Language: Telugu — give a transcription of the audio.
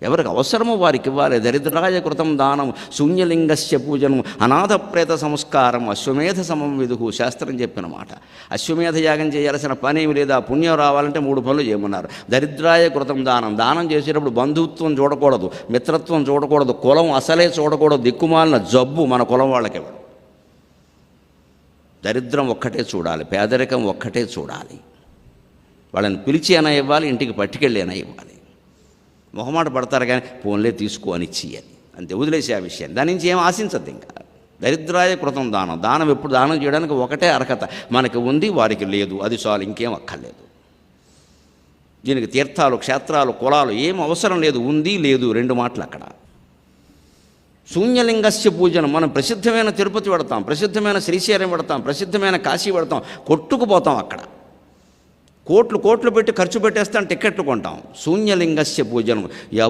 ఎవరికి అవసరమో వారికి ఇవ్వాలి. దరిద్రాయ కృతం దానం, శూన్యలింగస్య పూజనం, అనాథ ప్రేత సంస్కారం, అశ్వమేధ సమం విదుహు. శాస్త్రం చెప్పిన మాట. అశ్వమేధ యాగం చేయాల్సిన పని ఏమి లేదా, పుణ్యం రావాలంటే 3 పనులు చేయమన్నారు. దరిద్రాయ కృతం దానం, దానం చేసేటప్పుడు బంధుత్వం చూడకూడదు, మిత్రత్వం చూడకూడదు, కులం అసలే చూడకూడదు. దిక్కుమాలిన జబ్బు మన కులం వాళ్ళకి ఇవ్వడం. దరిద్రం ఒక్కటే చూడాలి, పేదరికం ఒక్కటే చూడాలి. వాళ్ళని పిలిచి అయినా ఇవ్వాలి, ఇంటికి పట్టుకెళ్ళి అయినా ఇవ్వాలి. మొహమాట పడతారు కానీ ఫోన్లే తీసుకో అని ఇచ్చేయాలి, అంతే. వదిలేసే ఆ విషయాన్ని, దాని నుంచి ఏం ఆశించద్దు. ఇంకా దరిద్రాయ కృతం దానం. దానం ఎప్పుడు దానం చేయడానికి ఒకటే అర్హత, మనకి ఉంది వారికి లేదు, అది చాలు, ఇంకేం అక్కర్లేదు. దీనికి తీర్థాలు, క్షేత్రాలు, కులాలు ఏం అవసరం లేదు. ఉంది లేదు 2 మాటలు అక్కడ. శూన్యలింగస్య పూజనం. మనం ప్రసిద్ధమైన తిరుపతి పెడతాం, ప్రసిద్ధమైన శ్రీశైలం పెడతాం, ప్రసిద్ధమైన కాశీ పెడతాం, కొట్టుకుపోతాం. అక్కడ కోట్లు పెట్టి ఖర్చు పెట్టేస్తాం, టికెట్లు కొంటాం. శూన్యలింగస్య పూజనం.